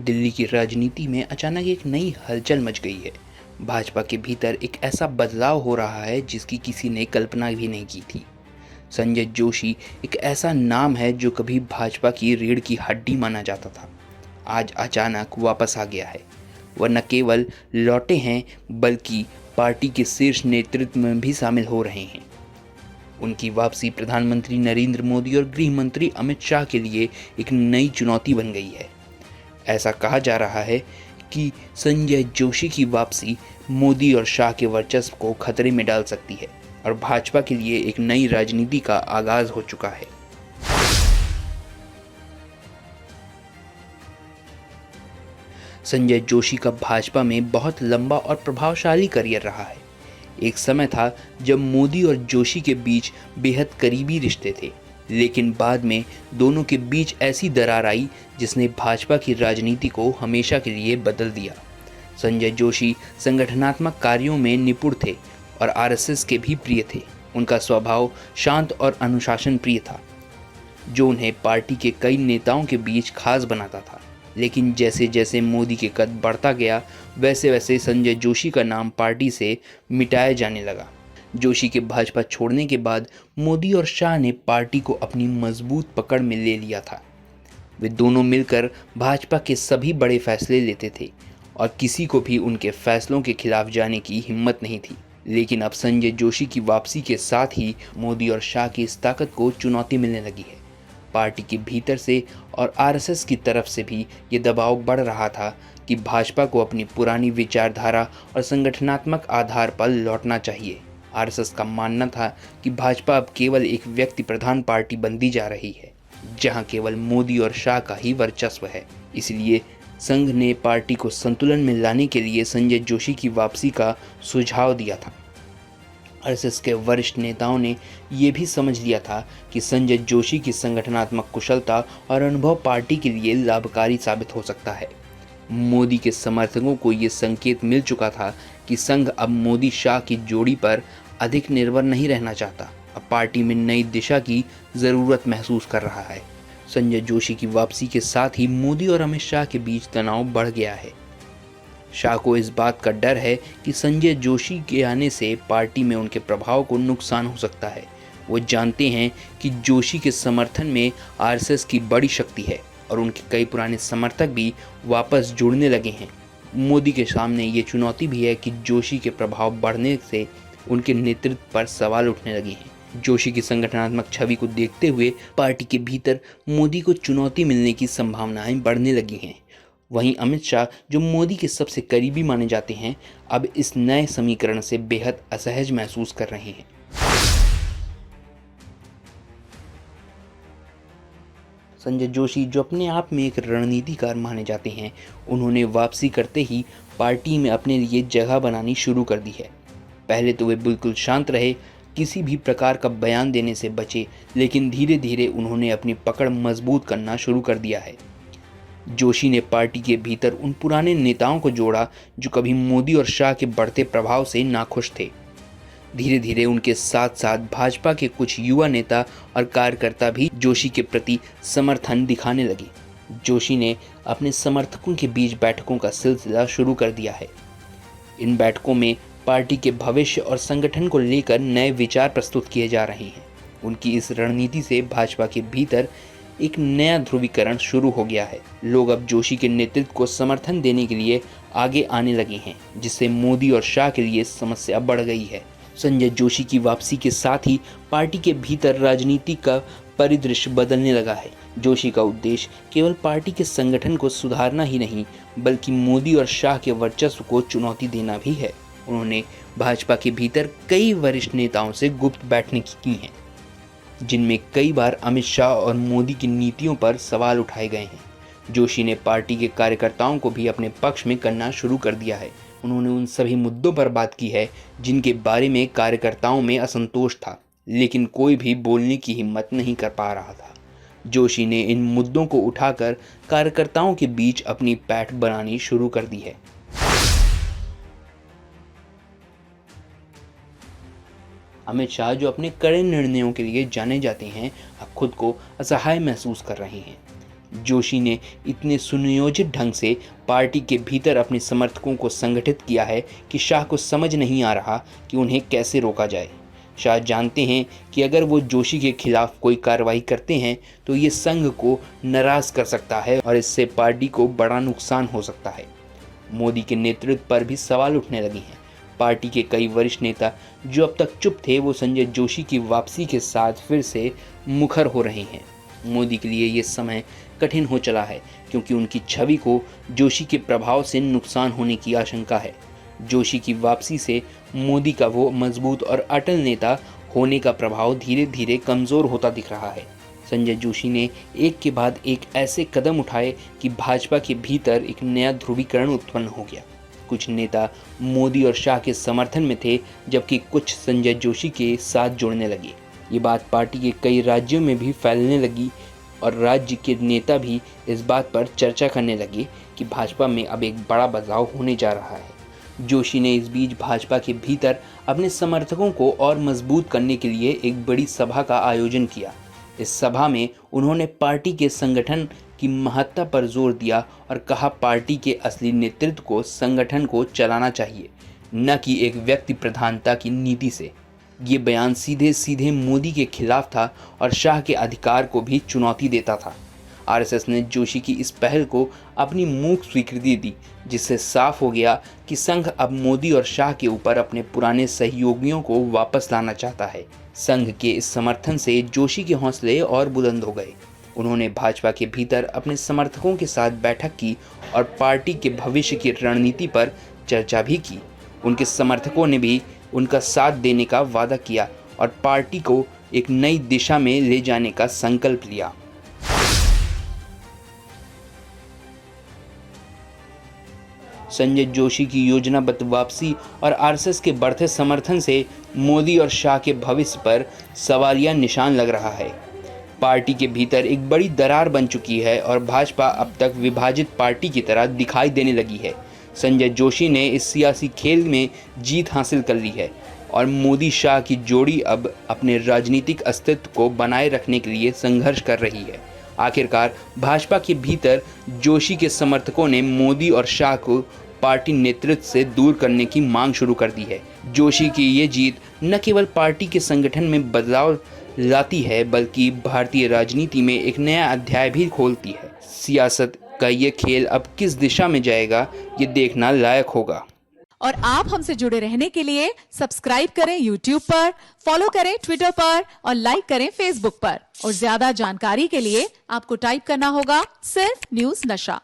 दिल्ली की राजनीति में अचानक एक नई हलचल मच गई है। भाजपा के भीतर एक ऐसा बदलाव हो रहा है जिसकी किसी ने कल्पना भी नहीं की थी। संजय जोशी एक ऐसा नाम है जो कभी भाजपा की रीढ़ की हड्डी माना जाता था, आज अचानक वापस आ गया है। वह न केवल लौटे हैं बल्कि पार्टी के शीर्ष नेतृत्व में भी शामिल हो रहे हैं। उनकी वापसी प्रधानमंत्री नरेंद्र मोदी और गृह मंत्री अमित शाह के लिए एक नई चुनौती बन गई है। ऐसा कहा जा रहा है कि संजय जोशी की वापसी मोदी और शाह के वर्चस्व को खतरे में डाल सकती है और भाजपा के लिए एक नई राजनीति का आगाज हो चुका है। संजय जोशी का भाजपा में बहुत लंबा और प्रभावशाली करियर रहा है। एक समय था जब मोदी और जोशी के बीच बेहद करीबी रिश्ते थे, लेकिन बाद में दोनों के बीच ऐसी दरार आई जिसने भाजपा की राजनीति को हमेशा के लिए बदल दिया। संजय जोशी संगठनात्मक कार्यों में निपुण थे और आरएसएस के भी प्रिय थे। उनका स्वभाव शांत और अनुशासन प्रिय था, जो उन्हें पार्टी के कई नेताओं के बीच खास बनाता था। लेकिन जैसे जैसे मोदी के कद बढ़ता गया, वैसे वैसे संजय जोशी का नाम पार्टी से मिटाया जाने लगा। जोशी के भाजपा छोड़ने के बाद मोदी और शाह ने पार्टी को अपनी मजबूत पकड़ में ले लिया था। वे दोनों मिलकर भाजपा के सभी बड़े फैसले लेते थे और किसी को भी उनके फैसलों के खिलाफ जाने की हिम्मत नहीं थी। लेकिन अब संजय जोशी की वापसी के साथ ही मोदी और शाह की इस ताकत को चुनौती मिलने लगी है। पार्टी के भीतर से और आरएसएस की तरफ से भी ये दबाव बढ़ रहा था कि भाजपा को अपनी पुरानी विचारधारा और संगठनात्मक आधार पर लौटना चाहिए। आरएसएस का मानना था कि भाजपा अब केवल एक व्यक्ति प्रधान पार्टी बनती जा रही है, जहां केवल मोदी और शाह का ही वर्चस्व है। इसलिए संघ ने पार्टी को संतुलन में लाने के लिए संजय जोशी की वापसी का सुझाव दिया था। आरएसएस के वरिष्ठ नेताओं ने यह भी समझ लिया था कि संजय जोशी की संगठनात्मक कुशलता और अनुभव पार्टी के लिए लाभकारी साबित हो सकता है। मोदी के समर्थकों को ये संकेत मिल चुका था कि संघ अब मोदी शाह की जोड़ी पर अधिक निर्भर नहीं रहना चाहता। अब पार्टी में नई दिशा की ज़रूरत महसूस कर रहा है। संजय जोशी की वापसी के साथ ही मोदी और अमित शाह के बीच तनाव बढ़ गया है। शाह को इस बात का डर है कि संजय जोशी के आने से पार्टी में उनके प्रभाव को नुकसान हो सकता है। वो जानते हैं कि जोशी के समर्थन में आरएसएस की बड़ी शक्ति है और उनके कई पुराने समर्थक भी वापस जुड़ने लगे हैं। मोदी के सामने ये चुनौती भी है कि जोशी के प्रभाव बढ़ने से उनके नेतृत्व पर सवाल उठने लगे हैं। जोशी की संगठनात्मक छवि को देखते हुए पार्टी के भीतर मोदी को चुनौती मिलने की संभावनाएं बढ़ने लगी हैं। वहीं अमित शाह, जो मोदी के सबसे करीबी माने जाते हैं, अब इस नए समीकरण से बेहद असहज महसूस कर रहे हैं। संजय जोशी, जो अपने आप में एक रणनीतिकार माने जाते हैं, उन्होंने वापसी करते ही पार्टी में अपने लिए जगह बनानी शुरू कर दी है। पहले तो वे बिल्कुल शांत रहे, किसी भी प्रकार का बयान देने से बचे, लेकिन धीरे धीरे उन्होंने अपनी पकड़ मजबूत करना शुरू कर दिया है। जोशी ने पार्टी के भीतर उन पुराने नेताओं को जोड़ा जो कभी मोदी और शाह के बढ़ते प्रभाव से नाखुश थे। धीरे धीरे उनके साथ साथ भाजपा के कुछ युवा नेता और कार्यकर्ता भी जोशी के प्रति समर्थन दिखाने लगे। जोशी ने अपने समर्थकों के बीच बैठकों का सिलसिला शुरू कर दिया है। इन बैठकों में पार्टी के भविष्य और संगठन को लेकर नए विचार प्रस्तुत किए जा रहे हैं। उनकी इस रणनीति से भाजपा के भीतर एक नया ध्रुवीकरण शुरू हो गया है। लोग अब जोशी के नेतृत्व को समर्थन देने के लिए आगे आने लगे हैं, जिससे मोदी और शाह के लिए समस्या बढ़ गई है। संजय जोशी की वापसी के साथ ही पार्टी के भीतर राजनीति का परिदृश्य बदलने लगा है। जोशी का उद्देश्य केवल पार्टी के संगठन को सुधारना ही नहीं, बल्कि मोदी और शाह के वर्चस्व को चुनौती देना भी है। उन्होंने भाजपा के भीतर कई वरिष्ठ नेताओं से गुप्त बैठकें की हैं, जिनमें कई बार अमित शाह और मोदी की नीतियों पर सवाल उठाए गए हैं। जोशी ने पार्टी के कार्यकर्ताओं को भी अपने पक्ष में करना शुरू कर दिया है। उन्होंने उन सभी मुद्दों पर बात की है जिनके बारे में कार्यकर्ताओं में असंतोष था, लेकिन कोई भी बोलने की हिम्मत नहीं कर पा रहा था। जोशी ने इन मुद्दों को उठाकर कार्यकर्ताओं के बीच अपनी पैठ बनानी शुरू कर दी है। अमित शाह, जो अपने कड़े निर्णयों के लिए जाने जाते हैं, अब खुद को असहाय महसूस कर रहे हैं। जोशी ने इतने सुनियोजित ढंग से पार्टी के भीतर अपने समर्थकों को संगठित किया है कि शाह को समझ नहीं आ रहा कि उन्हें कैसे रोका जाए। शाह जानते हैं कि अगर वो जोशी के खिलाफ कोई कार्रवाई करते हैं तो ये संघ को नाराज कर सकता है और इससे पार्टी को बड़ा नुकसान हो सकता है। मोदी के नेतृत्व पर भी सवाल उठने लगे हैं। पार्टी के कई वरिष्ठ नेता जो अब तक चुप थे, वो संजय जोशी की वापसी के साथ फिर से मुखर हो रहे हैं। मोदी के लिए ये समय कठिन हो चला है क्योंकि उनकी छवि को जोशी के प्रभाव से नुकसान होने की आशंका है। जोशी की वापसी से मोदी का वो मजबूत और अटल नेता होने का प्रभाव धीरे धीरे कमज़ोर होता दिख रहा है। संजय जोशी ने एक के बाद एक ऐसे कदम उठाए कि भाजपा के भीतर एक नया ध्रुवीकरण उत्पन्न हो गया। कुछ नेता मोदी और शाह के समर्थन में थे, जबकि कुछ संजय जोशी के साथ जुड़ने लगे। ये बात पार्टी के कई राज्यों में भी फैलने लगी और राज्य के नेता भी इस बात पर चर्चा करने लगे कि भाजपा में अब एक बड़ा बदलाव होने जा रहा है। जोशी ने इस बीच भाजपा के भीतर अपने समर्थकों को और मजबूत करने के लिए एक बड़ी सभा का आयोजन किया। इस सभा में उन्होंने पार्टी के संगठन की महत्ता पर जोर दिया और कहा पार्टी के असली नेतृत्व को संगठन को चलाना चाहिए, न कि एक व्यक्ति प्रधानता की नीति से। ये बयान सीधे सीधे मोदी के खिलाफ था और शाह के अधिकार को भी चुनौती देता था। आरएसएस ने जोशी की इस पहल को अपनी मूक स्वीकृति दी, जिससे साफ हो गया कि संघ अब मोदी और शाह के ऊपर अपने पुराने सहयोगियों को वापस लाना चाहता है। संघ के इस समर्थन से जोशी के हौसले और बुलंद हो गए। उन्होंने भाजपा के भीतर अपने समर्थकों के साथ बैठक की और पार्टी के भविष्य की रणनीति पर चर्चा भी की। उनके समर्थकों ने भी उनका साथ देने का वादा किया और पार्टी को एक नई दिशा में ले जाने का संकल्प लिया। संजय जोशी की योजनाबद्ध वापसी और आरएसएस के बढ़ते समर्थन से मोदी और शाह के भविष्य पर सवालिया निशान लग रहा है। पार्टी के भीतर एक बड़ी दरार बन चुकी है और भाजपा अब तक विभाजित पार्टी की तरह दिखाई देने लगी है। संजय जोशी ने इस सियासी खेल में जीत हासिल कर ली है और मोदी शाह की जोड़ी अब अपने राजनीतिक अस्तित्व को बनाए रखने के लिए संघर्ष कर रही है। आखिरकार भाजपा के भीतर जोशी के समर्थकों ने मोदी और शाह को पार्टी नेतृत्व से दूर करने की मांग शुरू कर दी है। जोशी की ये जीत न केवल पार्टी के संगठन में बदलाव लाती है, बल्कि भारतीय राजनीति में एक नया अध्याय भी खोलती है। सियासत का ये खेल अब किस दिशा में जाएगा, ये देखना लायक होगा। और आप हमसे जुड़े रहने के लिए सब्सक्राइब करें YouTube पर, फॉलो करें Twitter पर और लाइक करें Facebook पर। और ज्यादा जानकारी के लिए आपको टाइप करना होगा सिर्फ न्यूज़ नशा।